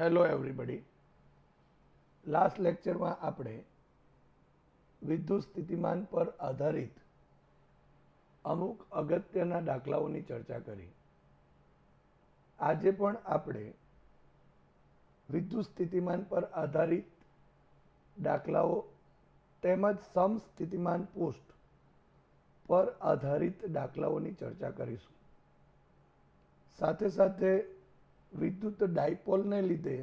Hello everybody. Last લેક્ચરમાં આપણે વિદ્યુત સ્થિતિમાન પર આધારિત અમુક અગત્યના દાખલાઓની ચર્ચા કરી. આજે પણ આપણે વિદ્યુત સ્થિતિમાન પર આધારિત દાખલાઓ તેમજ સમસ્થિતિમાન પૃષ્ઠ પર આધારિત દાખલાઓની ચર્ચા કરીશું. સાથે સાથે વિદ્યુત ડાયપોલને લીધે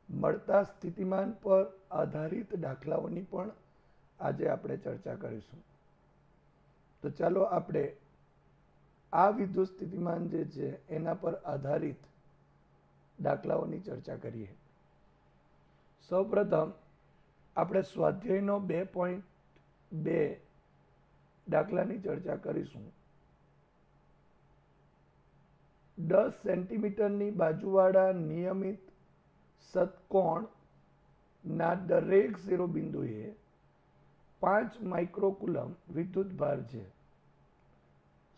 મળતા સ્થિતિમાન પર આધારિત દાખલાઓની પણ આજે આપણે ચર્ચા કરીશું. તો ચાલો આપણે આ વિદ્યુત સ્થિતિમાન જે છે એના પર આધારિત દાખલાઓની ચર્ચા કરીએ. સૌપ્રથમ આપણે સ્વાધ્યાયનો 2.2 દાખલાની ચર્ચા કરીશું. 10 સેન્ટીમીટરની બાજુવાળા નિયમિત ષટકોણના દરેક શિરોબિંદુએ 5 માઇક્રોકુલમ વિદ્યુત ભાર છે.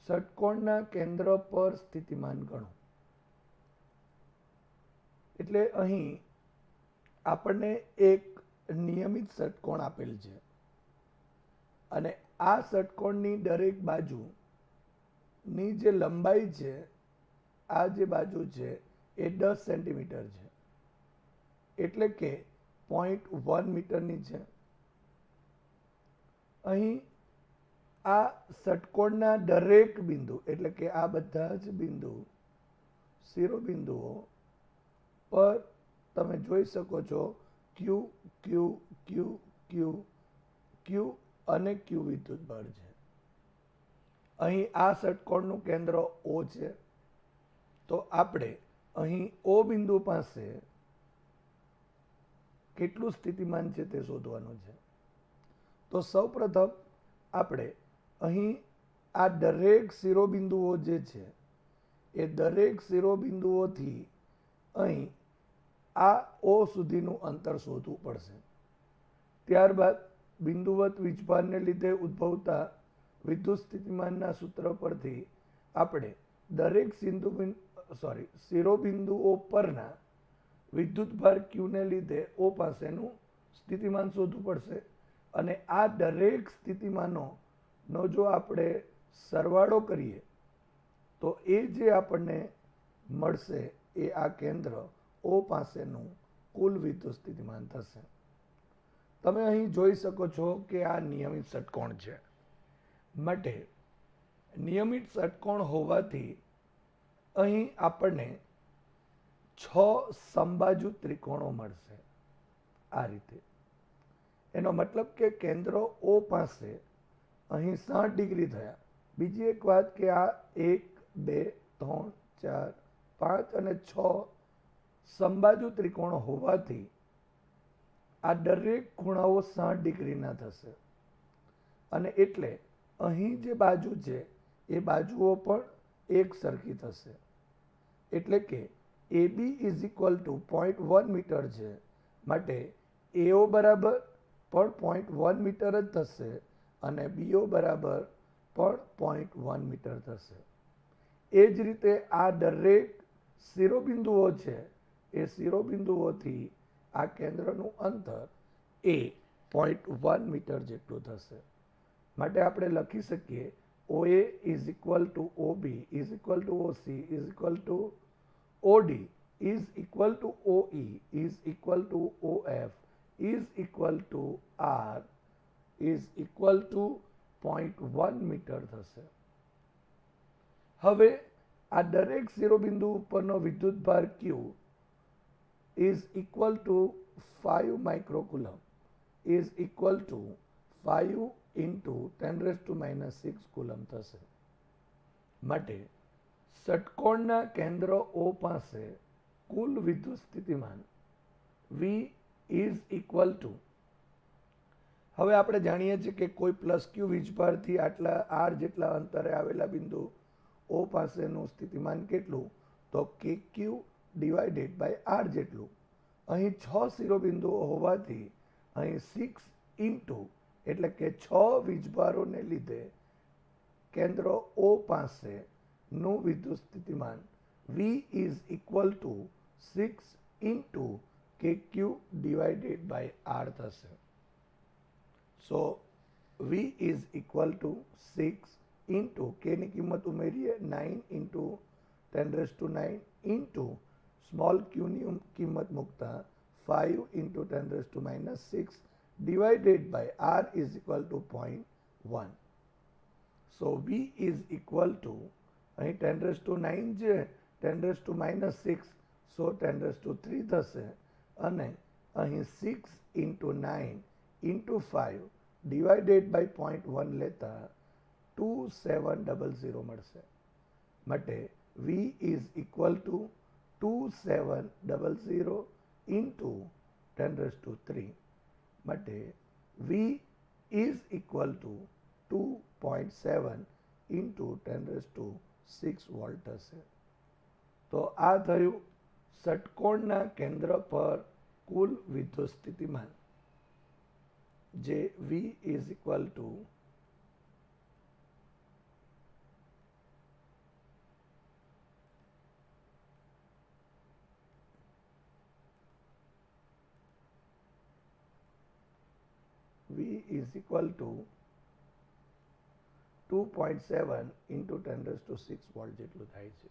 ષટકોણના કેન્દ્ર પર સ્થિતિમાન ગણો. એટલે અહીં આપણને એક નિયમિત ષટકોણ આપેલ છે અને આ ષટકોણની દરેક બાજુની જે લંબાઈ છે, આ જે બાજુ છે એ 10 સેન્ટીમીટર છે, એટલે કે 0.1 મીટરની છે. અહીં આ ષટકોણના દરેક બિંદુ એટલે કે આ બધા જ બિંદુ શિરોબિંદુઓ પર તમે જોઈ શકો છો ક્યુ ક્યુ ક્યુ ક્યુ ક્યુ અને ક્યુ વિદ્યુત ભાર છે. અહીં આ ષટકોણનું કેન્દ્ર O છે, તો આપણે અહીં O બિંદુ પાસે કેટલું સ્થિતિમાન છે તે શોધવાનું છે. તો સૌપ્રથમ આપણે અહીં આ દરેક શિરોબિંદુઓ જે છે એ દરેક શિરોબિંદુઓથી અહીં આ O સુધીનું અંતર શોધવું પડશે. ત્યારબાદ બિંદુવત વીજભારને લીધે ઉદ્ભવતા વિદ્યુત સ્થિતિમાનના સૂત્ર પરથી આપણે દરેક શિરોબિંદુઓ પરના વિદ્યુતભાર ક્યુને લીધે O પાસેનું સ્થિતિમાન શોધવું પડશે અને આ દરેક સ્થિતિમાનોનો જો આપણે સરવાળો કરીએ તો એ જે આપણને મળશે એ આ કેન્દ્ર O પાસેનું કુલ વિદ્યુત સ્થિતિમાન થશે. તમે અહીં જોઈ શકો છો કે આ નિયમિત ષટકોણ છે. માટે નિયમિત ષટકોણ હોવાથી અહીં આપણને 6 સમબાજુ ત્રિકોણો મળશે. આ રીતે એનો મતલબ કે કેન્દ્ર O પાસે અહીં 60 ડિગ્રી થયા. બીજી એક વાત કે આ 1 2 3 4 5 અને 6 સમબાજુ ત્રિકોણો હોવાથી આ દરેક ખૂણાઓ 60 ડિગ્રીના થશે અને એટલે અહીં જે બાજુ છે એ બાજુઓ પણ એક સરખી થશે. એટલે કે AB is equal to 0.1 metre છે, માટે AO બરાબર પણ 0.1 મીટર જ થશે અને BO બરાબર પણ 0.1 મીટર થશે. એ જ રીતે આ દરેક શિરોબિંદુઓ છે એ શિરોબિંદુઓથી આ કેન્દ્રનું અંતર એ 0.1 મીટર જેટલું થશે. માટે આપણે લખી શકીએ OA is equal to OB is equal to OC is equal to OD is equal to OE is equal to OF is equal to R is equal to 0.1 metre થશે. હવે આ દરેક શિરોબિંદુ ઉપરનો વિદ્યુતભાર Q is equal to 5 microcoulomb is equal to 5 into 10⁻⁻6 coulomb થશે. માટે ષટકોણના કેન્દ્ર O પાસે કુલ વિદ્યુત સ્થિતિમાન V ઇઝ ઇક્વલ ટુ, હવે આપણે જાણીએ છીએ કે કોઈ +Q વીજભારથી આટલા R જેટલા અંતરે આવેલા બિંદુ O પાસેનું સ્થિતિમાન કેટલું, તો KQ ડિવાઇડેડ બાય R જેટલું. અહીં 6 શિરોબિંદુઓ હોવાથી અહીં 6 ઇન્ટુ એટલે કે 6 વીજભારોને લીધે કેન્દ્ર O પાસેનું વિદ્યુત સ્થિતિમાન V is equal to 6 into KQ divided by R થશે. So V is equal to 6 into K ની કિંમત ઉમેરીએ 9 ઇન્ટુ 10⁹ ઇન્ટુ સ્મોલ q ની કિંમત મૂકતા 5 into 10⁻⁶ divided by R is equal to 0.1. So V is equal to, અહીં 10⁹ છે 10⁻⁶, so 10⁻³ થશે અને અહીં 6 ઇન્ટુ 9 ઇન્ટુ 5 divided by 0.1 લેતા 2700 મળશે. માટે V is equal to 2700 into 10⁻³ માટે V is equal to 2.7 into 10⁻⁶ volt હશે. તો આ થયું ષટકોણના કેન્દ્ર પર કુલ વિદ્યુત સ્થિતિમાન, જે V is equal to V is equal to 2.7 into 10⁻⁶ volt જેટલું થાય છે.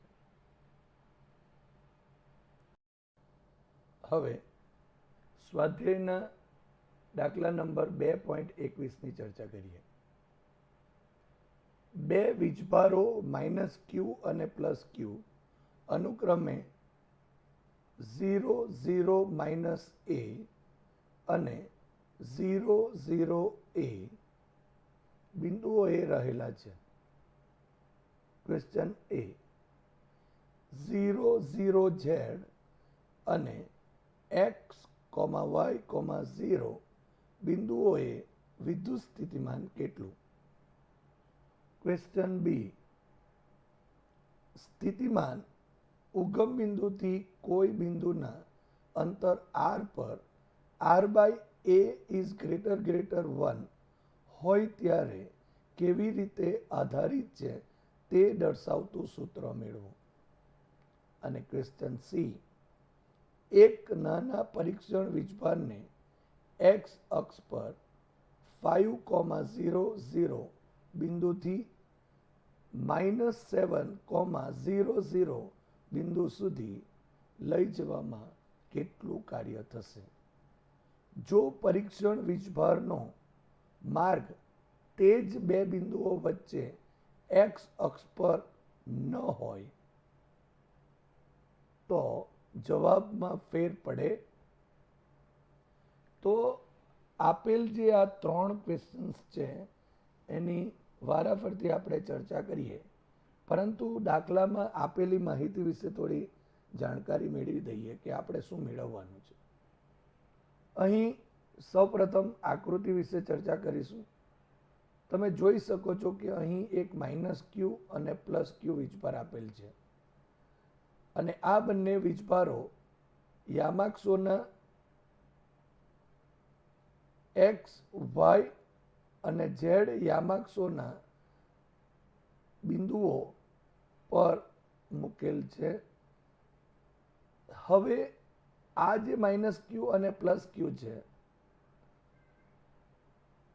હવે સ્વાધ્યાયના દાખલા નંબર 2.21 ની ચર્ચા કરીએ. બે વીજભારો -Q અને +Q અનુક્રમે 0, 0, -A અને 0, 0, A બિંદુઓએ રહેલા છે. ક્વેશ્ચન A, 0, 0, Z અને X, Y, 0 બિંદુઓએ વિદ્યુત સ્થિતિમાન કેટલું? ક્વેશ્ચન B, સ્થિતિમાન ઉગમ બિંદુથી કોઈ બિંદુના અંતર R પર R/A ઇઝ ગ્રેટર 1 હોય ત્યારે કેવી રીતે આધારિત છે તે દર્શાવતું સૂત્ર મેળવો. અને ક્વેશ્ચન C, એક નાના પરીક્ષણ વીજભારને X અક્ષ પર 5, 0, 0 બિંદુથી -7, 0, 0 બિંદુ સુધી લઈ જવામાં કેટલું કાર્ય થશે? જો પરીક્ષણ વીજભારનો માર્ગ તે જ બે બિંદુઓ વચ્ચે X અક્ષ પર ન હોય તો જવાબમાં ફેર પડે. તો આપેલ જે આ 3 ક્વેશ્ચન્સ છે એની વારાફરતી આપણે ચર્ચા કરીએ, પરંતુ દાખલામાં આપેલી માહિતી વિશે થોડી જાણકારી મેળવી દઈએ કે આપણે શું મેળવવાનું છે. અહીં સૌપ્રથમ આકૃતિ વિશે ચર્ચા કરીશું. તમે જોઈ શકો છો કે અહીં એક -Q અને +Q વીજભાર આપેલ છે અને આ બંને વીજભારો યામાક્ષોના X, Y અને Z યામાક્ષોના બિંદુઓ પર મૂકેલ છે. હવે આ જે -Q અને +Q છે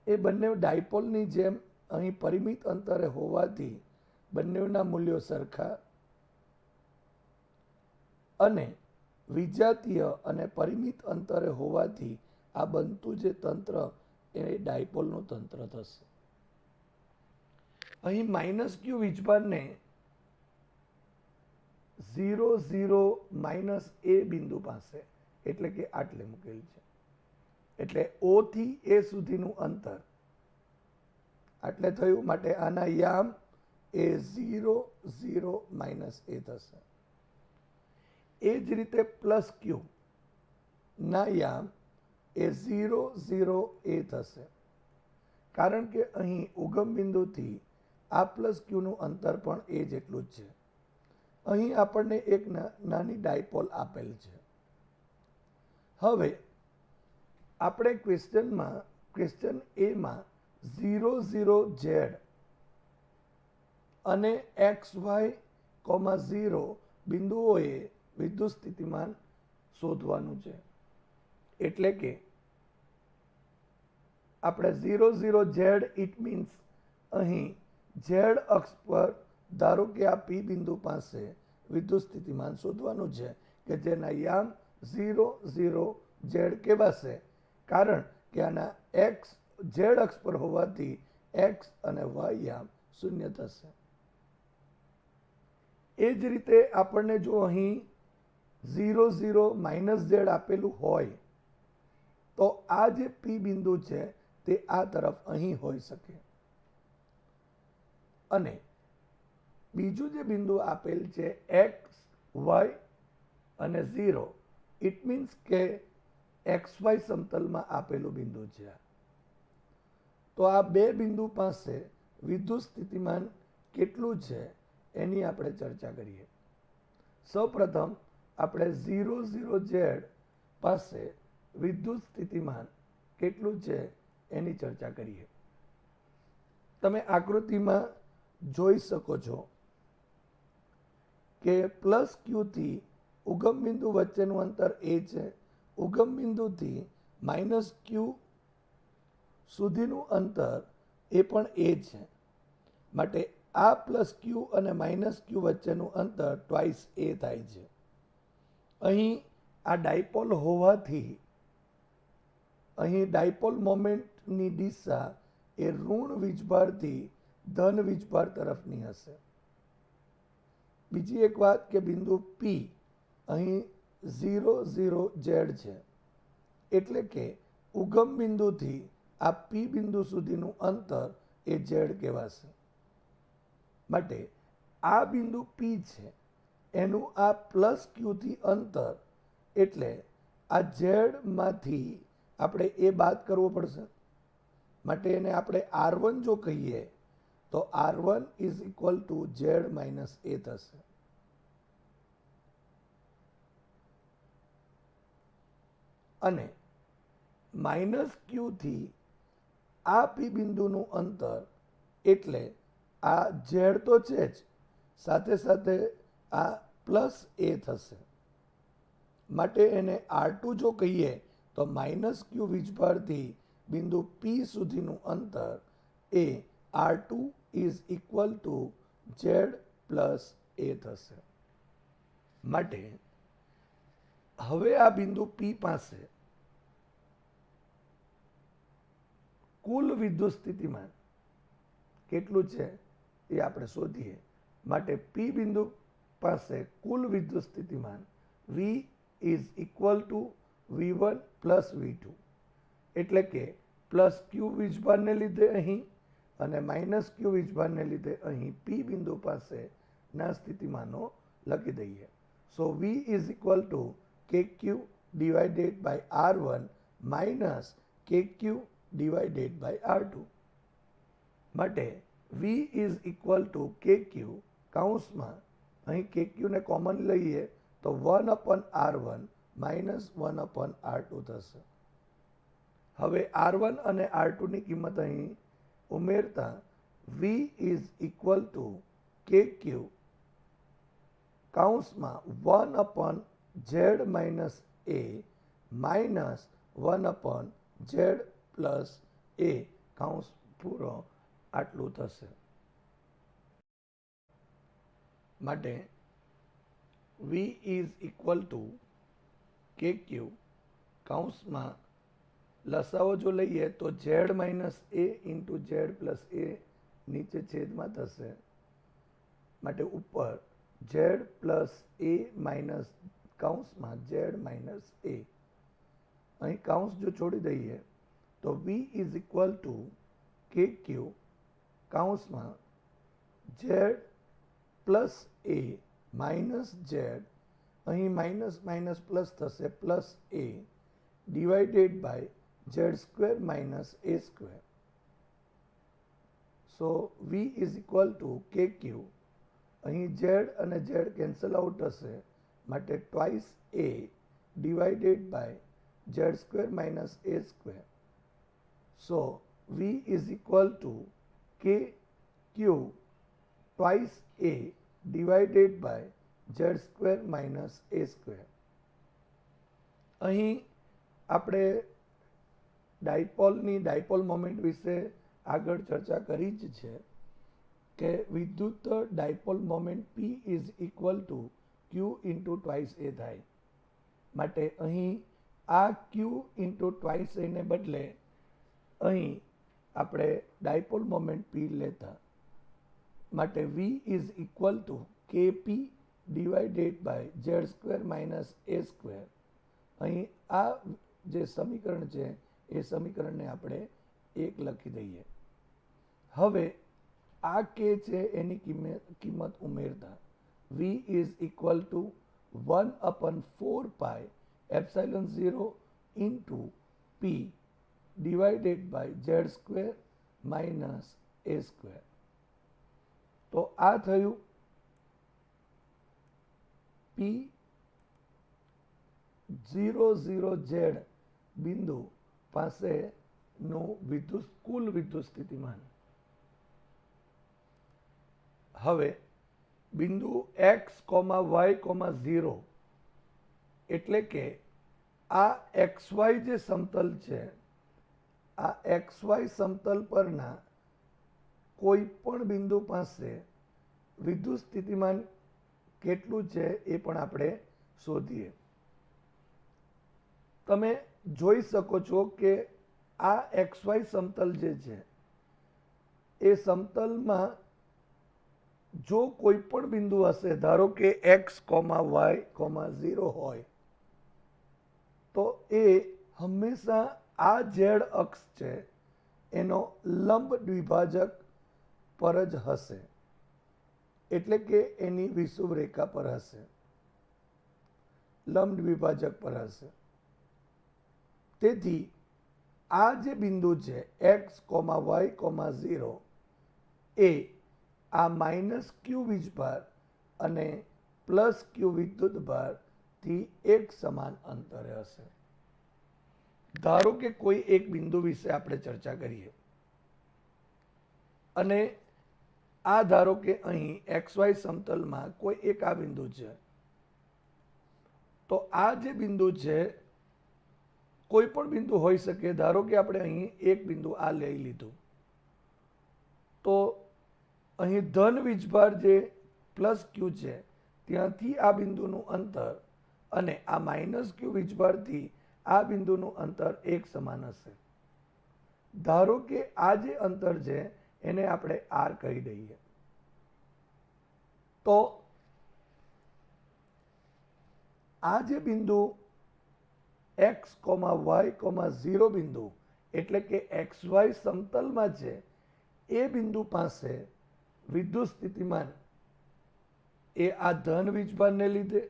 એ બંને ડાયપોલની જેમ અહીં પરિમિત અંતરે હોવાથી બંનેના મૂલ્યો સરખા અને વિજાતીય અને પરિમિત અંતરે હોવાથી આ બનતું જે તંત્ર એ ડાયપોલનું તંત્ર થશે. અહીં માઇનસ ક્યુ વીજભારને 0 0 માઇનસ એ બિંદુ પાસે એટલે કે આટલે મૂકેલ છે. એટલે ઓ થી એ સુધીનું અંતર આટલે થયું. માટે આના યામ એ 0 0 માઇનસ એ થશે. એ જ રીતે પ્લસ ક્યુ ના યામ એ 0 0 એ થશે. કારણ કે અહીં ઉગમ બિંદુથી આ પ્લસ ક્યુનું અંતર પણ એ જેટલું જ છે. અહીં આપણને એક નાની ડાયપોલ આપેલ છે. હવે આપણે ક્વેશ્ચન એમાં 0 0 ઝેડ અને XY,0 બિંદુઓએ વિદ્યુત સ્થિતિમાન શોધવાનું છે. એટલે કે આપણે 0 0 ઝેડ ઇટ મીન્સ અહીં ઝેડ અક્ષ પર ધારો કે આ પી બિંદુ પાસે વિદ્યુત સ્થિતિમાન શોધવાનું છે કે જેના યામ 0 0 ઝેડ કહેવાશે. કારણ કે આના ઝેડ અક્ષ પર હોવાથી એક્સ અને વાય યામ 0 થશે. એ જ રીતે આપણને જો અહીં 0 0 માઇનસ ઝેડ આપેલું હોય તો આ જે પી બિંદુ છે તે આ તરફ અહીં હોઈ શકે. અને બીજું જે બિંદુ આપેલ છે એક્સ વાય અને 0 ઇટ મીન્સ કે XY સમતલમાં આપેલું બિંદુ છે. તો આ બે બિંદુ પાસે વિદ્યુત સ્થિતિમાન કેટલું છે એની આપણે ચર્ચા કરીએ. સૌપ્રથમ આપણે 0 0 ઝેડ પાસે વિદ્યુત સ્થિતિમાન કેટલું છે એની ચર્ચા કરીએ. તમે આકૃતિમાં જોઈ શકો છો કે પ્લસ ક્યુ થી ઉગમ બિંદુ વચ્ચેનું અંતર એ છે. ઉગમ બિંદુથી માઇનસ ક્યુ સુધીનું અંતર એ પણ એ છે. માટે આ પ્લસ ક્યુ અને માઇનસ ક્યુ વચ્ચેનું અંતર ટ્વાઇસ એ થાય છે. અહીં આ ડાયપોલ હોવાથી અહીં ડાયપોલ મોમેન્ટની દિશા એ ઋણ વીજભારથી ધન વીજભાર તરફની હશે. બીજી એક વાત કે બિંદુ પી અહીં 0 0 ઝેડ છે. એટલે કે ઉગમ બિંદુથી આ પી બિંદુ સુધીનું અંતર એ ઝેડ કહેવાશે. માટે આ બિંદુ પી છે એનું આ પ્લસ ક્યુથી અંતર એટલે આ ઝેડમાંથી આપણે એ બાદ કરવો પડશે. માટે એને આપણે R1 જો કહીએ તો R1 is equal to Z minus A થશે. અને માઇનસ ક્યુથી આ પી બિંદુનું અંતર એટલે આ ઝેડ તો છે જ, સાથે સાથે આ પ્લસ એ થશે. માટે એને R2 જો કહીએ તો માઇનસ ક્યુ વીજભારથી બિંદુ પી સુધીનું અંતર એ R2 is equal to Z plus A થશે. માટે હવે આ બિંદુ પી પાસે કુલ વિદ્યુત સ્થિતિમાન કેટલું છે એ આપણે શોધીએ. માટે પી બિંદુ પાસે કુલ વિદ્યુત સ્થિતિમાન V is equal two V1 plus V2 એટલે કે પ્લસ ક્યુ વીજભારને લીધે અહીં અને માઇનસ ક્યુ વીજભારને લીધે અહીં પી બિંદુ પાસે ના સ્થિતિમાનો લખી દઈએ. So V is equal to KQ divided by R1 minus KQ divided by R2. માટે V is equal to KQ કૌંસમાં અહીં KQ ને કોમન લઈએ તો 1/R1 માઇનસ 1/R2 થશે. હવે R1 અને R2 ની કિંમત અહીં ઉમેરતા V is equal to KQ કૌંસમાં 1/Z minus A minus 1/Z plus A કૌંસ પૂરો આટલું થશે. માટે V is equal to KQ કૌંસમાં લસાવો જો લઈએ તો ઝેડ માઇનસ એ ઇન્ટુ ઝેડ પ્લસ એ નીચે છેદમાં થશે, માટે ઉપર ઝેડ પ્લસ એ માઇનસ કૌંસમાં ઝેડ માઇનસ એ. અહીં કૌંસ જો છોડી દઈએ તો v is equal to K Q કૌંસમાં Z plus A minus Z, અહીં માઇનસ માઇનસ પ્લસ થશે plus A divided by Z square minus A square. So v is equal to K Q, અહીં ઝેડ અને Z cancel out થશે, માટે twice A divided by Z square minus A square. So v is equal to K Q twice A divided by Z square minus A square. અહીં આપણે ડાયપોલની dipole moment વિશે આગળ ચર્ચા કરી જ છે કે વિદ્યુત dipole moment P is equal to Q into twice A થાય, માટે અહીં આ ક્યુ ઇન્ટુ ટ્વાઇસ એને બદલે અહીં આપણે ડાયપોલ મોમેન્ટ P લેતા, માટે V is equal to K P divided by Z square minus A square. અહીં આ જે સમીકરણ છે એ સમીકરણને આપણે 1 લખી દઈએ. હવે આ કે છે એની કિંમત ઉમેરતા v is equal to 1/4 pi epsilon 0 into p divided by Z square minus A square. તો આ થયું p 0,0z બિંદુ પાસેનું કુલ વિદ્યુત સ્થિતિમાન. હવે બિંદુ x, y, 0 એટલે કે આ xy જે સમતલ છે, આ xy સમતલ પરના કોઈ પણ બિંદુ પાસે વિદ્યુત સ્થિતિમાન કેટલું છે એ પણ આપણે શોધીએ. તમે જોઈ શકો છો કે આ xy સમતલ જે છે એ સમતલમાં જો કોઈ પણ બિંદુ હશે, ધારો કે x, y, 0 હોય, તો એ હંમેશા આ ઝેડ અક્ષ છે એનો લંબ દ્વિભાજક પર જ હશે, એટલે કે એની વિષુવ રેખા પર હશે, લંબ દ્વિભાજક પર હશે. તેથી આ જે બિંદુ છે x, y, 0 એ આ માઇનસ ક્યુ વીજભાર અને પ્લસ ક્યુ વિદ્યુત ભારથી એક સમાન અંતરે હશે. ધારો કે કોઈ એક બિંદુ વિશે આપણે ચર્ચા કરીએ અને આ ધારો કે અહીં XY સમતલમાં કોઈ એક આ બિંદુ છે, તો આ જે બિંદુ છે કોઈ પણ બિંદુ હોઈ શકે. ધારો કે આપણે અહીં એક બિંદુ આ લઈ લીધું, તો અહીં ધન વીજભાર જે પ્લસ ક્યુ છે ત્યાંથી આ બિંદુનું અંતર અને આ માઇનસ ક્યુ વીજભારથી આ બિંદુનું અંતર એક સમાન હશે. ધારો કે આ જે અંતર છે એને આપણે R કહી દઈએ. તો આ જે બિંદુ x, y, 0 બિંદુ એટલે કે XY સમતલમાં છે એ બિંદુ પાસે વિદ્યુત સ્થિતિમાન એ આ ધન વીજભારને લીધે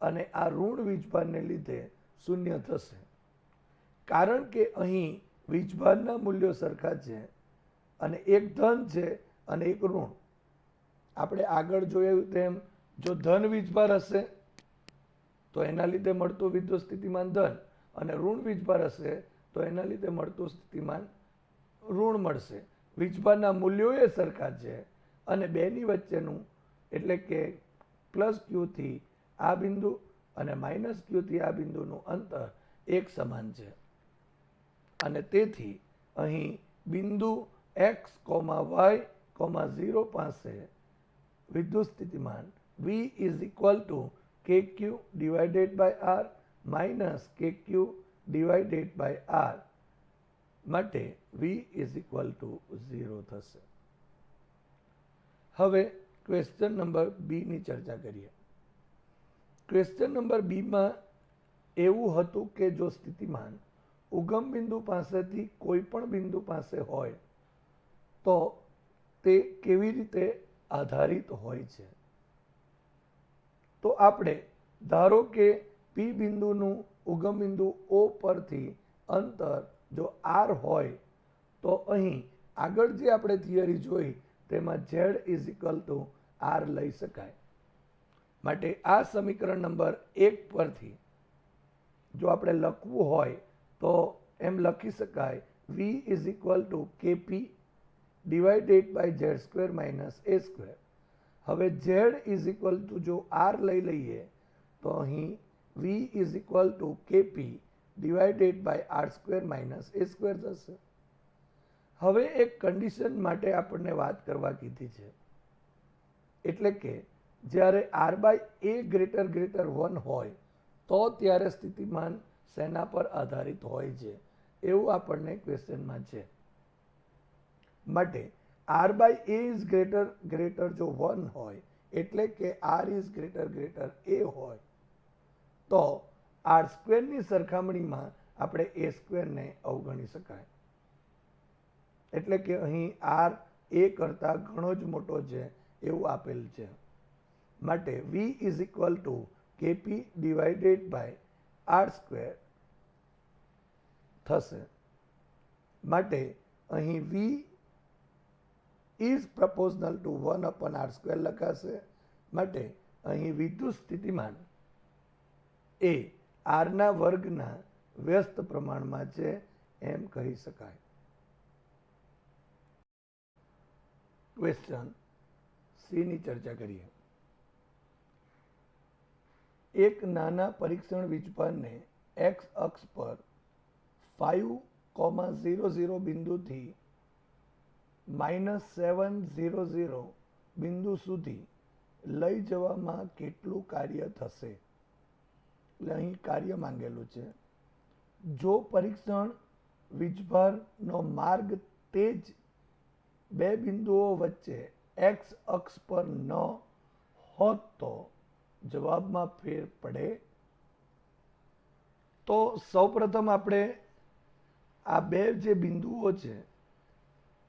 અને આ ઋણ વીજભારને લીધે શૂન્ય થશે, કારણ કે અહીં વીજભારના મૂલ્યો સરખા છે અને એક ધન છે અને એક ઋણ. આપણે આગળ જોયું તેમ જો ધન વીજભાર હશે તો એના લીધે મળતું વિદ્યુત સ્થિતિમાન ધન અને ઋણ વીજભાર હશે તો એના લીધે મળતું સ્થિતિમાન ઋણ મળશે. વીજભારના મૂલ્યો એ સરખા છે અને બેની વચ્ચેનું એટલે કે પ્લસ ક્યુથી આ બિંદુ અને માઇનસ ક્યુથી આ બિંદુનું અંતર એક સમાન છે અને તેથી અહીં બિંદુ x, y, 0 પાસે વિદ્યુત સ્થિતિમાન V is equal to KQ divided by R minus KQ divided by R માટે v ઇઝ ઇક્વલ ટુ 0 થશે. હવે ક્વેશ્ચન નંબર બી ની ચર્ચા કરીએ. ક્વેશ્ચન નંબર બીમાં એવું હતું કે જો સ્થિતિમાન ઉગમ બિંદુ પાસેથી કોઈ પણ બિંદુ પાસે હોય તો તે કેવી રીતે આધારિત હોય છે. તો આપણે ધારો કે પી બિંદુનું ઉગમ બિંદુ ઓ પરથી અંતર જો આર હોય તો અહીં આગળ જે આપણે થિયરી જોઈ તેમાં z is equal to R લઈ શકાય. માટે આ સમીકરણ નંબર 1 પરથી જો આપણે લખવું હોય તો એમ લખી શકાય v is equal to KP divided by Z square minus A square. હવે z ઇઝ ઇક્વલ ટુ જો આર લઈ લઈએ તો અહીં v is equal to KP divided by R square minus A square થશે. હવે એક કન્ડિશન માટે આપણને વાત કરવા કીધી છે, એટલે કે જ્યારે આર બાય એ ગ્રેટર 1 હોય તો ત્યારે સ્થિતિમાન શેના પર આધારિત હોય છે એવું આપણને ક્વેશ્ચનમાં છે. માટે R by A is greater જો 1 હોય એટલે કે આર ઇઝ ગ્રેટર એ હોય તો આર સ્ક્વેરની સરખામણીમાં આપણે એ સ્ક્વેરને અવગણી શકાય. એટલે કે અહીં આર એ કરતાં ઘણો જ મોટો છે એવું આપેલ છે. માટે v is equal to KP divided by R square થશે. માટે અહીં v is proportional to 1 upon R square લખાશે. માટે અહીં વિદ્યુત સ્થિતિમાન એ આરના વર્ગના વ્યસ્ત પ્રમાણમાં છે એમ કહી શકાય. ક્વેશ્ચન સી ની ચર્ચા કરીએ. એક નાના પરીક્ષણ વીજભારને એક્સ અક્ષ પર 5,00 બિંદુથી -700 બિંદુ સુધી લઈ જવામાં કેટલું કાર્ય થશે. એટલે અહીં કાર્ય માંગેલું છે. જો પરીક્ષણ વીજભારનો માર્ગ તે જ બે બિંદુઓ વચ્ચે એક્સ અક્ષ પર ન હોત તો જવાબમાં ફેર પડે. તો સૌપ્રથમ આપણે આ બે જે બિંદુઓ છે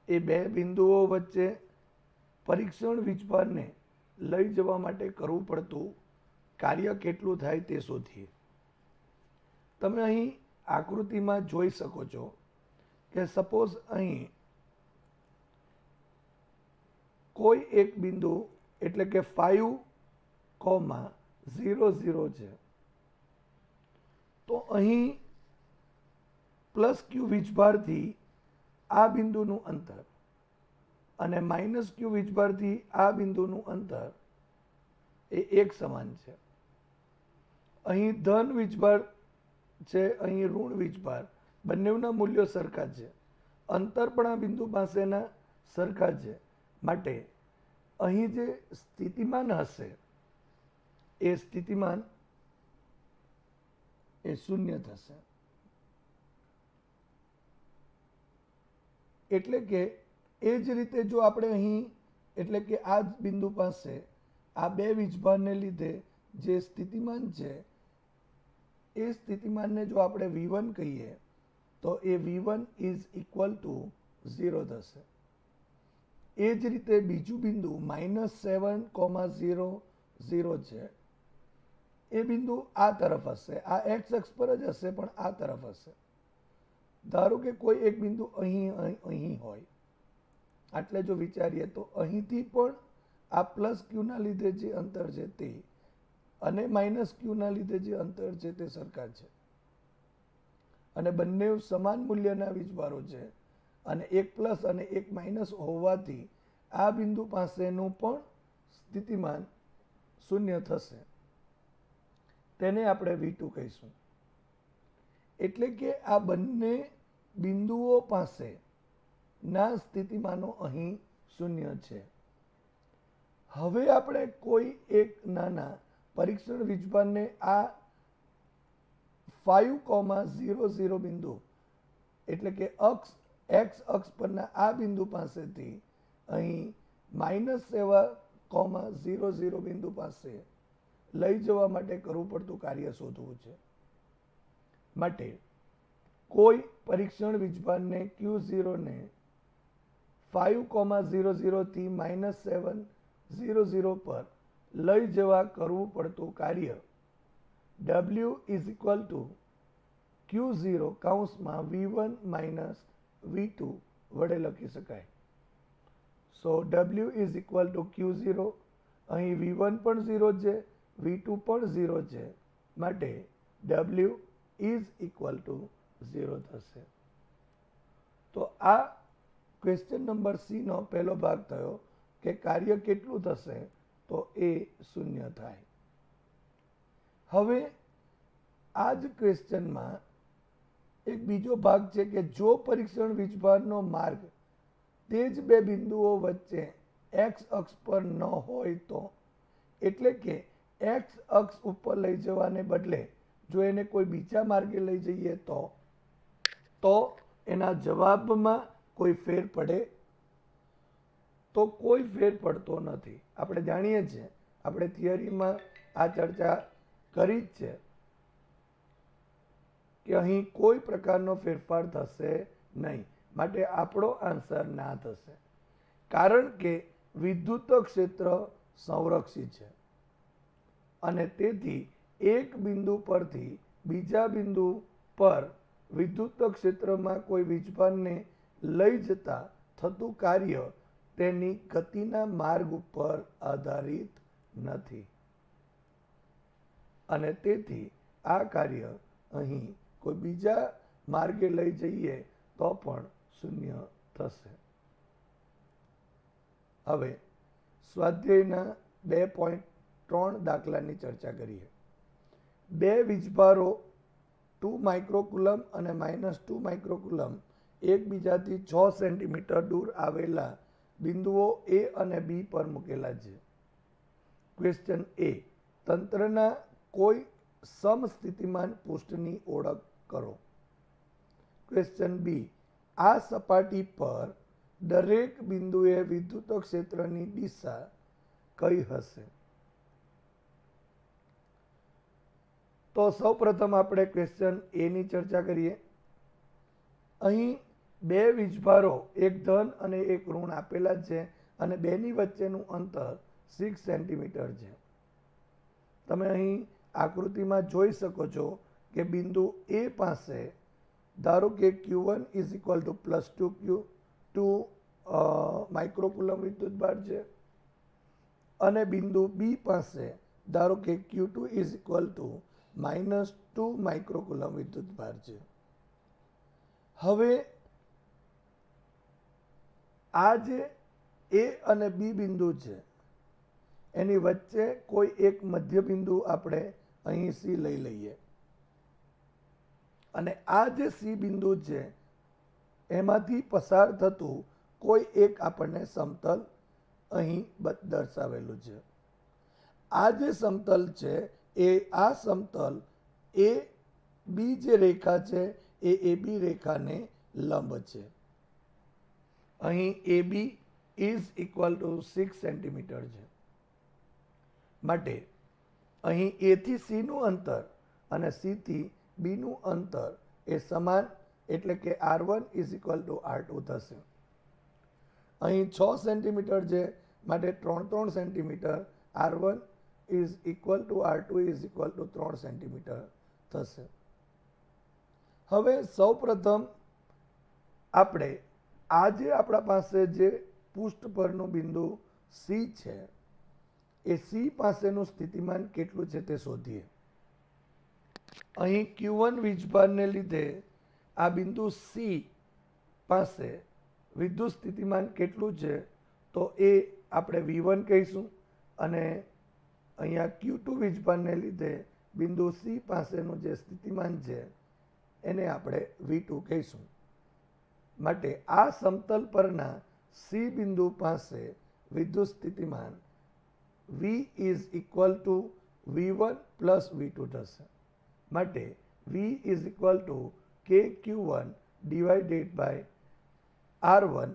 એ બે બિંદુઓ વચ્ચે પરીક્ષણ વીજભારને લઈ જવા માટે કરવું પડતું કાર્ય કેટલું થાય તે શોધીએ. તમે અહીં આકૃતિમાં જોઈ શકો છો કે સપોઝ અહીં કોઈ એક બિંદુ એટલે કે 5,00 છે તો અહીં પ્લસ ક્યુ વીજભારથી આ બિંદુનું અંતર અને માઇનસ ક્યુ વીજભારથી આ બિંદુનું અંતર એ એક સમાન છે. અહીં ધન વીજભાર છે, અહીં ઋણ વીજભાર, બંનેના મૂલ્યો સરખા છે. અંતર પણ આ બિંદુ પાસેના સરખા છે. માટે અહીં જે સ્થિતિમાન હશે એ સ્થિતિમાન એ શૂન્ય થશે. એટલે કે એ જ રીતે જો આપણે અહીં એટલે કે આ જ બિંદુ પાસે આ બે વીજભારને લીધે જે સ્થિતિમાન છે એ સ્થિતિમાનને જો આપણે V1 કહીએ તો એ V1 ઇઝ ઇક્વલ ટુ 0 થશે. એ જ રીતે બીજું બિંદુ -7,00 છે એ બિંદુ આ તરફ હશે, આ એક્સ અક્ષ પર જ હશે પણ આ તરફ હશે. ધારો કે કોઈ એક બિંદુ અહીં હોય, આટલે જો વિચારીએ તો અહીંથી પણ આ પ્લસ ક્યુના લીધે જે અંતર છે તે અને માઇનસ ક્યુના લીધે જે અંતર છે તે સરખા છે અને બંને સમાન મૂલ્યના વીજભારો છે અને એક પ્લસ અને એક માઇનસ હોવાથી આ બિંદુ પાસેનું પણ સ્થિતિમાન શૂન્ય થશે. તેને આપણે V2 કહીશું. એટલે કે આ બંને બિંદુઓ પાસે ના સ્થિતિમાનો અહીં શૂન્ય છે. હવે આપણે કોઈ એક નાના પરીક્ષણ વીજભારને આ 5,0,0 બિંદુ એટલે કે એક્સ અક્ષ પરના આ બિંદુ પાસેથી અહીં -7,0,0 બિંદુ પાસે લઈ જવા માટે કરવું પડતું કાર્ય શોધવું છે. માટે કોઈ પરીક્ષણ વીજભારને Q0 ને 5,0,0 થી -7,0,0 પર લઈ જવા કરવું પડતું કાર્ય W is equal two Q0 કૌંસમાં V1 - V2 વડે લખી શકાય. સો W is equal two Q0, અહીં V1 પણ 0 છે, V2 પણ 0 છે, માટે W ઇઝ ઇક્વલ ટુ 0 થશે. તો આ ક્વેશ્ચન નંબર સી નો પહેલો ભાગ થયો કે કાર્ય કેટલું થશે, તો એ 0 થાય. હવે આ જ ક્વેશ્ચનમાં એક બીજો ભાગ છે કે જો પરીક્ષણ વીજભારનો માર્ગ તે જ બે બિંદુઓ વચ્ચે એક્સ અક્ષ પર ન હોય તો, એટલે કે એક્સ અક્ષ ઉપર લઈ જવાને બદલે જો એને કોઈ બીજા માર્ગે લઈ જઈએ તો એના જવાબમાં કોઈ ફેર પડે, તો કોઈ ફેર પડતો નથી. આપણે જાણીએ છીએ, આપણે થિયરીમાં આ ચર્ચા કરી જ છે કે અહીં કોઈ પ્રકારનો ફેરફાર થશે નહીં, માટે આપણો આન્સર ના થશે. કારણ કે વિદ્યુત ક્ષેત્ર સંરક્ષિત છે અને તેથી એક બિંદુ પરથી બીજા બિંદુ પર વિદ્યુત ક્ષેત્રમાં કોઈ વીજભારને લઈ જતા થતું કાર્ય તેની ગતિના માર્ગ ઉપર આધારિત નથી અને તેથી આ કાર્ય અહીં કોઈ બીજા માર્ગે લઈ જઈએ તો પણ 0 થશે. હવે સ્વાધ્યાયના 2.3 દાખલાની ચર્ચા કરીએ. બે વીજભારો 2 માઇક્રોકુલમ અને -2 માઇક્રોકુલમ એકબીજાથી 6 સેન્ટીમીટર દૂર આવેલા બિંદુઓ એ અને બી પર મૂકેલા છે. ક્વેશ્ચન એ, તંત્રના કોઈ સમસ્થિતિમાન પૃષ્ઠની ઓળખ કરો. ક્વેશ્ચન બી, આ સપાટી પર દરેક બિંદુએ વિદ્યુત ક્ષેત્રની દિશા કઈ હશે? તો સૌપ્રથમ આપણે ક્વેશ્ચન એ ની ચર્ચા કરીએ. અહીં બે વીજભારો એક ધન અને એક ઋણ આપેલા છે અને બેની વચ્ચેનું અંતર 6 સેન્ટીમીટર છે. તમે અહીં આકૃતિમાં જોઈ શકો છો કે બિંદુ એ પાસે ધારો કે Q1 ઇઝ ઇક્વલ ટુ +2 માઇક્રોકુલમ વિદ્યુતભાર છે અને બિંદુ બી પાસે ધારો કે Q2 ઇઝ ઇક્વલ ટુ -2 માઇક્રોકુલમ વિદ્યુતભાર છે. હવે આ જે એ અને બી બિંદુ છે એની વચ્ચે કોઈ એક મધ્ય બિંદુ આપણે અહીં સી લઈ લઈએ અને આ જે સી બિંદુ છે એમાંથી પસાર થતું કોઈ એક આપણને સમતલ અહીં દર્શાવેલું છે. આ જે સમતલ છે એ આ સમતલ એ બી જે રેખા છે એ AB રેખાને લંબ છે. અહીં AB is equal to 6 centimetre છે. માટે અહીં A થી C નું અંતર અને C થી B નું અંતર એ સમાન, એટલે કે R1 is equal two R2 થશે. અહીં 6 સેન્ટીમીટર છે માટે 3 centimetre, R1 is equal two R2 is equal two 3 centimetre થશે. હવે સૌપ્રથમ આપણે આજે આપણા પાસે જે પૃષ્ઠ પરનું બિંદુ સી છે એ સી પાસેનું સ્થિતિમાન કેટલું છે તે શોધીએ. અહીં Q1 વીજભારને લીધે આ બિંદુ સી પાસે વિદ્યુત સ્થિતિમાન કેટલું છે, તો એ આપણે V1 કહીશું અને અહીંયા Q2 વીજભારને લીધે બિંદુ સી પાસેનું જે સ્થિતિમાન છે એને આપણે V2 કહીશું. માટે આ સમતલ પરના સી બિંદુ પાસે વિદ્યુત સ્થિતિમાન V is equal two V1 plus V2 થશે. માટે V is equal to KQ1 divided by R1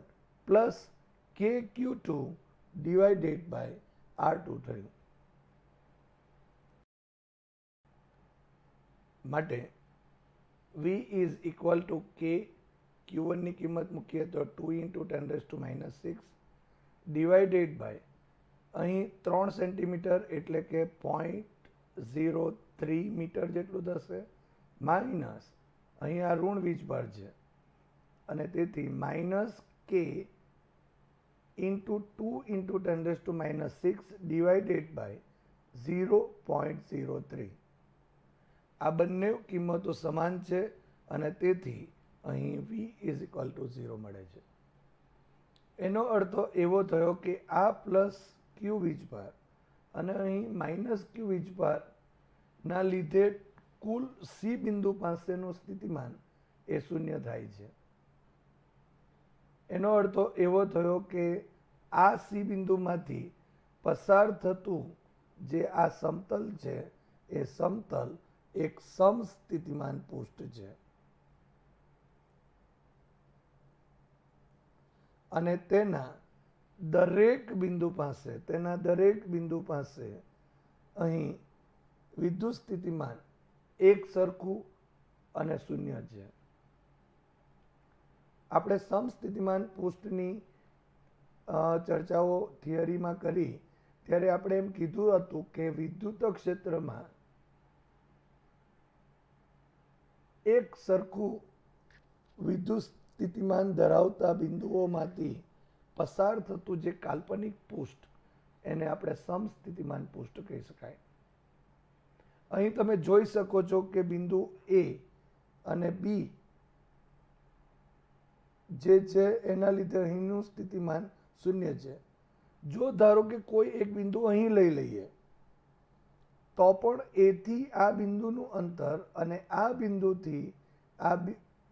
plus KQ2 divided by R2 થયું. માટે V is equal to K, Q1 ની કિંમત મૂકીએ તો 2 into 10 raised to minus 6 divided by અહીં 3 centimetre એટલે કે 0.03 મીટર જેટલું થશે, માઇનસ અહીં આ ઋણ વીજભાર છે અને તેથી minus K into 2 into 10 raised to minus 6 divided by 0.03. આ બંને કિંમતો સમાન છે અને તેથી અહીં V is equal to 0 મળે છે. એનો અર્થ એવો થયો કે આ પ્લસ Q વીજભાર અને અહીં માઇનસ Q વીજભારના લીધે કુલ C બિંદુ પાસેનું સ્થિતિમાન એ શૂન્ય થાય છે. એનો અર્થ એવો થયો કે આ C બિંદુમાંથી પસાર થતું જે આ સમતલ છે એ સમતલ એક સમસ્થિતિમાન પૃષ્ઠ છે અને તેના દરેક બિંદુ પાસે અહીં વિદ્યુત સ્થિતિમાન એક સરખું અને શૂન્ય છે. આપણે સમસ્થિતિમાન પૃષ્ઠની ચર્ચાઓ થિયરીમાં કરી ત્યારે આપણે એમ કીધું હતું કે વિદ્યુત ક્ષેત્રમાં એક સરખું વિદ્યુત સ્થિતિમાન ધરાવતા બિંદુઓમાંથી પસાર થતું જે કાલ્પનિક પૃષ્ઠ એને આપણે સમસ્થિતિમાન પૃષ્ઠ કહી શકાય. અહીં તમે જોઈ શકો છો કે બિંદુ A અને B જે છે એના લીધે અહીંનું સ્થિતિમાન શૂન્ય છે. જો ધારો કે કોઈ એક બિંદુ અહીં લઈ લઈએ તો પણ A થી આ બિંદુનું અંતર અને આ બિંદુથી આ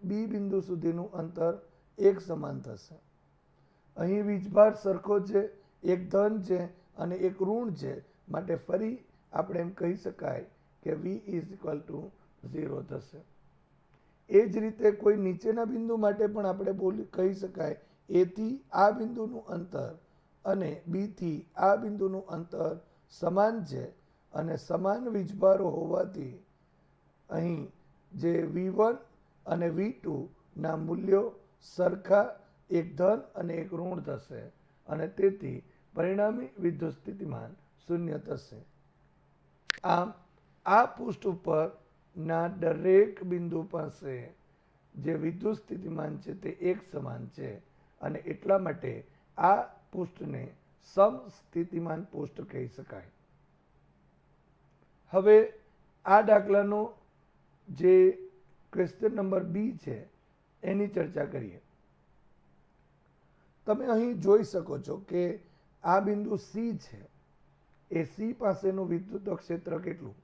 બી બિંદુ સુધીનું અંતર એક સમાન થશે. અહીં વીજભાર સરખો છે, એક ધન છે અને એક ઋણ છે, માટે ફરી આપણે એમ કહી શકાય કે V is equal to 0 થશે. એ જ રીતે કોઈ નીચેના બિંદુ માટે પણ આપણે કહી શકાય A થી આ બિંદુનું અંતર અને B થી આ બિંદુનું અંતર સમાન છે અને સમાન વીજભારો હોવાથી અહીં જે V1 અને V2 ના મૂલ્યો સરખા એક ધન અને એક ઋણ થશે અને તેથી પરિણામી વિદ્યુત સ્થિતિમાન શૂન્ય થશે. આમ આ પૃષ્ઠ ઉપરના દરેક બિંદુ પાસે જે વિદ્યુત સ્થિતિમાન છે તે એક સમાન છે અને એટલા માટે આ પૃષ્ઠને સમસ્થિતિમાન પૃષ્ઠ કહી શકાય. હવે આ દાખલાનો જે ક્વેશ્ચન નંબર બી છે એની ચર્ચા કરીએ. તમે અહીં જોઈ શકો છો કે આ બિંદુ સી છે, એ સી પાસેનું વિદ્યુત ક્ષેત્ર કેટલું,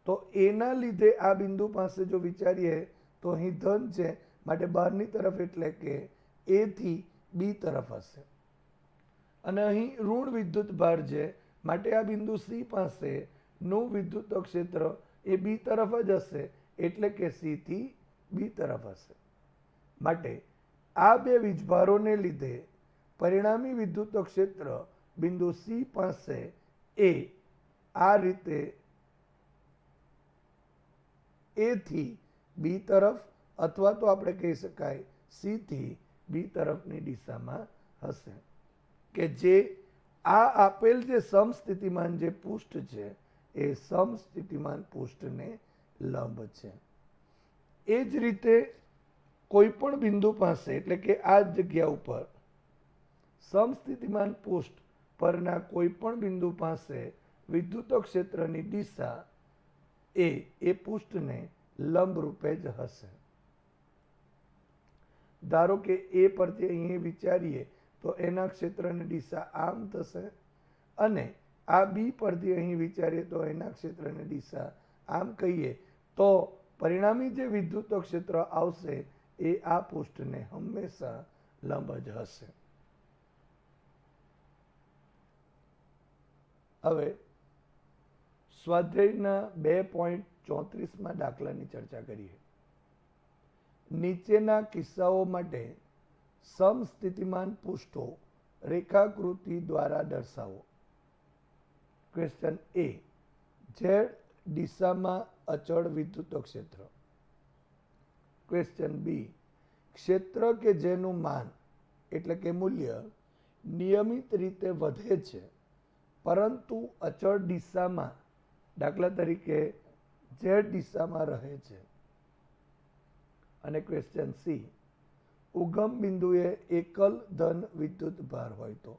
તો એના લીધે આ બિંદુ પાસે જો વિચારીએ તો અહીં ધન છે માટે બહારની તરફ એટલે કે એ થી બી તરફ હશે અને અહીં ઋણ વિદ્યુત ભાર છે માટે આ બિંદુ સી પાસેનું વિદ્યુત ક્ષેત્ર એ બી તરફ જ હશે એટલે કે સી થી બી તરફ હશે. માટે આ બે વીજભારોને લીધે પરિણામી વિદ્યુત ક્ષેત્ર બિંદુ સી પાસે એ આ રીતે એ થી બી તરફ અથવા તો આપણે કહી શકાય સી થી બી તરફની દિશામાં હશે કે જે આ આપેલ જે સમસ્થિતિમાન જે પૃષ્ઠ છે એ સમસ્થિતિમાન પૃષ્ઠને લંબ છે. એ જ રીતે કોઈ પણ બિંદુ પાસે એટલે કે આ જગ્યા ઉપર સમસ્થિતિમાન પૃષ્ઠ પરના કોઈ પણ બિંદુ પાસે વિદ્યુત ક્ષેત્રની દિશા એ પૃષ્ઠને લંબ રૂપે જ હશે. ધારો કે એ પરથી અહીં વિચારીએ તો એના ક્ષેત્રની દિશા આમ થશે અને આ બી પરથી અહીં વિચારીએ તો એના ક્ષેત્રની દિશા આમ કહીએ તો પરિણામી જે વિદ્યુત ક્ષેત્ર આવશે એ આ પૃષ્ઠને હંમેશા લંબ જ હશે. હવે સ્વાધ્યાયના 2.4 34માં દાખલાની ચર્ચા કરીએ. નીચેના કિસ્સાઓ માટે સમસ્થિતિમાન પૃષ્ઠો રેખાકૃતિ દ્વારા દર્શાવો. ક્વેશ્ચન એ, ઝેડ દિશામાં અચળ વિદ્યુત ક્ષેત્ર. ક્વેશ્ચન બી, ક્ષેત્ર કે જેનું માન એટલે કે મૂલ્ય નિયમિત રીતે વધે છે પરંતુ અચળ દિશામાં, દાખલા તરીકે ઝેડ દિશામાં રહે છે. અને ક્વેશ્ચન સી, ઉગમ બિંદુએ એકલ ધન વિદ્યુત ભાર હોય તો,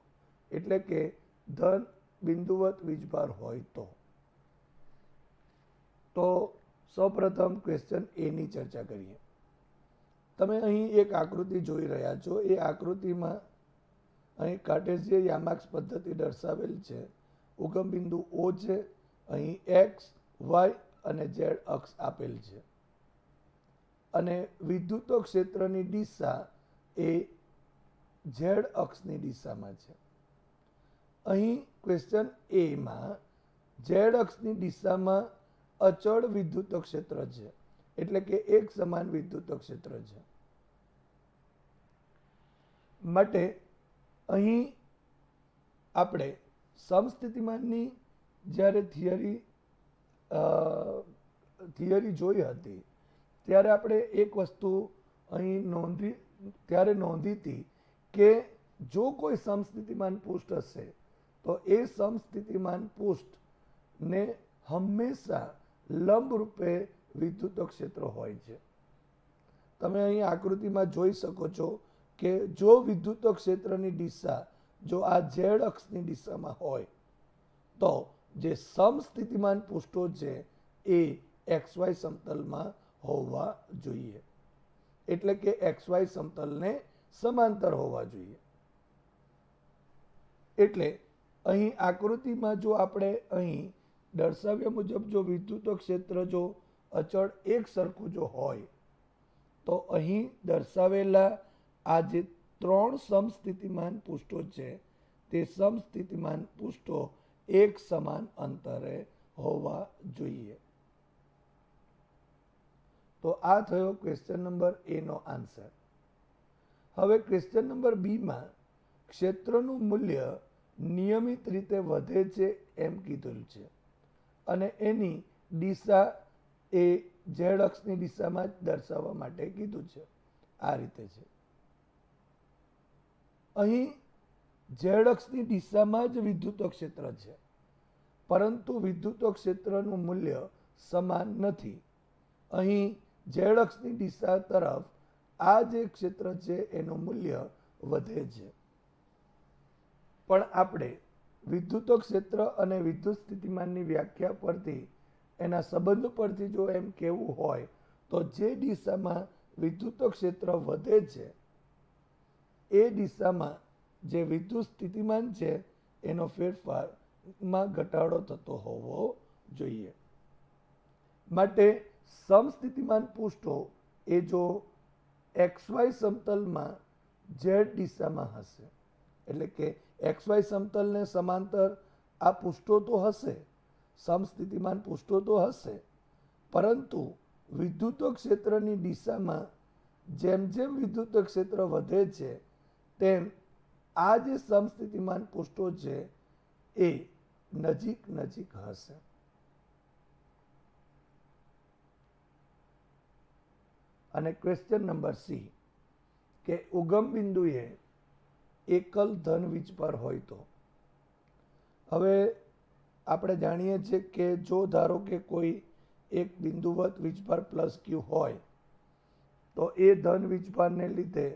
એટલે કે ધન બિંદુવત વીજભાર હોય તો સૌપ્રથમ ક્વેશ્ચન એ ની ચર્ચા કરીએ. તમે અહીં એક આકૃતિ જોઈ રહ્યા છો. એ આકૃતિમાં અહીં કાર્ટેશિયન યામાક્સ પદ્ધતિ દર્શાવેલ છે. ઉગમ બિંદુ O છે, અહીં એક્સ, વાય અને ઝેડ અક્ષ આપેલ છે અને વિદ્યુત ક્ષેત્રની દિશા એ ઝેડ અક્ષની દિશામાં છે. અહીં ક્વેશ્ચન એ માં ઝેડ અક્ષની દિશામાં અચળ વિદ્યુત ક્ષેત્ર છે, એટલે કે એક સમાન વિદ્યુત ક્ષેત્ર છે. માટે અહીં આપણે સમસ્થિતિમાનની જ્યારે થિયરી જોઈ હતી ત્યારે આપણે એક વસ્તુ અહીં નોંધી હતી કે જો કોઈ સમસ્થિતિમાન પૃષ્ઠ હશે તો એ સમસ્થિતિમાન પૃષ્ઠને હંમેશા લંબ રૂપે વિદ્યુત ક્ષેત્ર હોય છે. તમે અહીં આકૃતિમાં જોઈ શકો છો કે જો વિદ્યુત ક્ષેત્રની દિશા જો આ ઝેડ અક્ષની દિશામાં હોય તો જે સમસ્થિતિમાન પૃષ્ઠો છે એ XY સમતલમાં હોવા જોઈએ, એટલે કે XY સમતલને સમાંતર હોવા જોઈએ. એટલે અહીં આકૃતિમાં જો આપણે અહીં દર્શાવ્યા મુજબ જો વિદ્યુત ક્ષેત્ર જો અચળ એક સરખું જો હોય તો અહીં દર્શાવેલા આ જે ત્રણ સમસ્થિતિમાન પૃષ્ઠો છે તે સમસ્થિતિમાન પૃષ્ઠો એક સમાન અંતરે હોવા જોઈએ. તો આ થયો ક્વેશ્ચન નંબર એ નો આન્સર. હવે ક્વેશ્ચન નંબર બી માં ક્ષેત્રનું મૂલ્ય નિયમિત રીતે વધે છે એમ કીધું છે અને એની દિશા એ ઝેડ અક્ષની દિશામાં જ દર્શાવવા માટે કીધું છે. આ રીતે છે. અહીં ઝેડ અક્ષની દિશામાં જ વિદ્યુત ક્ષેત્ર છે પરંતુ વિદ્યુત ક્ષેત્રનું મૂલ્ય સમાન નથી. અહીં ઝેડ અક્ષની દિશા તરફ આ જે ક્ષેત્ર છે એનું મૂલ્ય વધે છે. પણ આપણે વિદ્યુત ક્ષેત્ર અને વિદ્યુત સ્થિતિમાનની વ્યાખ્યા પરથી એના સંબંધ પરથી જો એમ કહેવું હોય તો જે દિશામાં વિદ્યુત ક્ષેત્ર વધે છે એ દિશામાં જે વિદ્યુત સ્થિતિમાન છે એનો ફેરફારમાં ઘટાડો થતો હોવો જોઈએ. માટે સમસ્થિતિમાન પૃષ્ઠો એ જો XY સમતલમાં ઝેડ દિશામાં હશે, એટલે કે XY સમતલને સમાંતર આ પૃષ્ઠો તો હશે, સમસ્થિતિમાન પૃષ્ઠો તો હશે, પરંતુ વિદ્યુત ક્ષેત્રની દિશામાં જેમ જેમ વિદ્યુત ક્ષેત્ર વધે છે તેમ આ જે સમસ્થિતિમાન પૃષ્ઠો છે એ નજીક નજીક હશે. અને ક્વેશ્ચન નંબર સી કે ઉગમ બિંદુએ એકલ ધન વીજભાર હોય તો. હવે આપણે જાણીએ છીએ કે જો ધારો કે કોઈ એક બિંદુવત વીજભાર +Q હોય તો એ ધન વીજભારને લીધે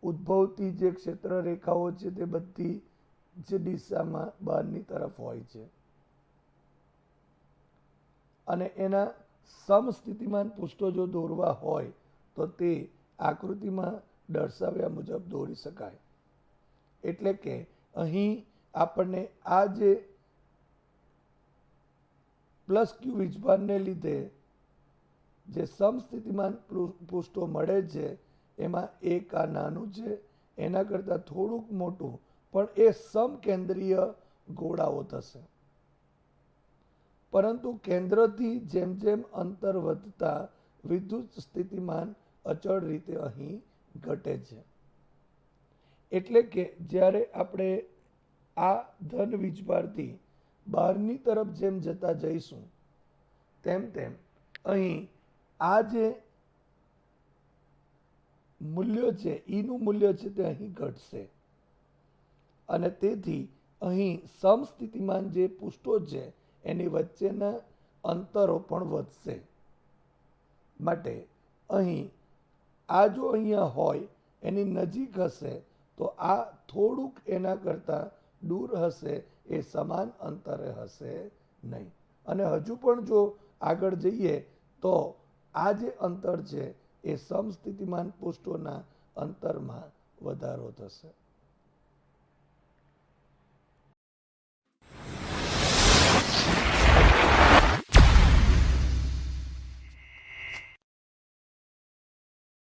ઉદ્ભવતી જે ક્ષેત્ર રેખાઓ છે તે બધી જ દિશામાં બહારની તરફ હોય છે અને એના સમસ્થિતિમાન પૃષ્ઠો જો દોરવા હોય તો તે આકૃતિમાં દર્શાવ્યા મુજબ દોરી શકાય. એટલે કે અહીં આપણને આ જે +Q વીજભારને લીધે જે સમસ્થિતિમાન પૃષ્ઠો મળે છે એમાં એક આ નાનું છે, એના કરતાં થોડુંક મોટું, પણ એ સમકેન્દ્રીય ગોળાઓ થશે. પરંતુ કેન્દ્રથી જેમ જેમ અંતર વધતા વિદ્યુત સ્થિતિમાન અચળ રીતે અહીં ઘટે છે. એટલે કે જ્યારે આપણે આ ધન વીજભારથી બહારની તરફ જેમ જતા જઈશું તેમ તેમ અહીં આ જે મૂલ્ય છે ઈનું મૂલ્ય છે તે અહીં ઘટશે અને તેથી અહીં સમસ્થિતિમાન જે પૃષ્ઠો છે એની વચ્ચેના અંતરો પણ વધશે. માટે અહીં આ જો અહીંયા હોય એની નજીક હશે તો આ થોડુંક એના કરતાં દૂર હશે, એ સમાન અંતરે હશે નહીં. અને હજુ પણ જો આગળ જઈએ તો આ જે અંતર છે એ સમસ્થિતિમાન પૃષ્ઠોના અંતરમાં વધારો થશે.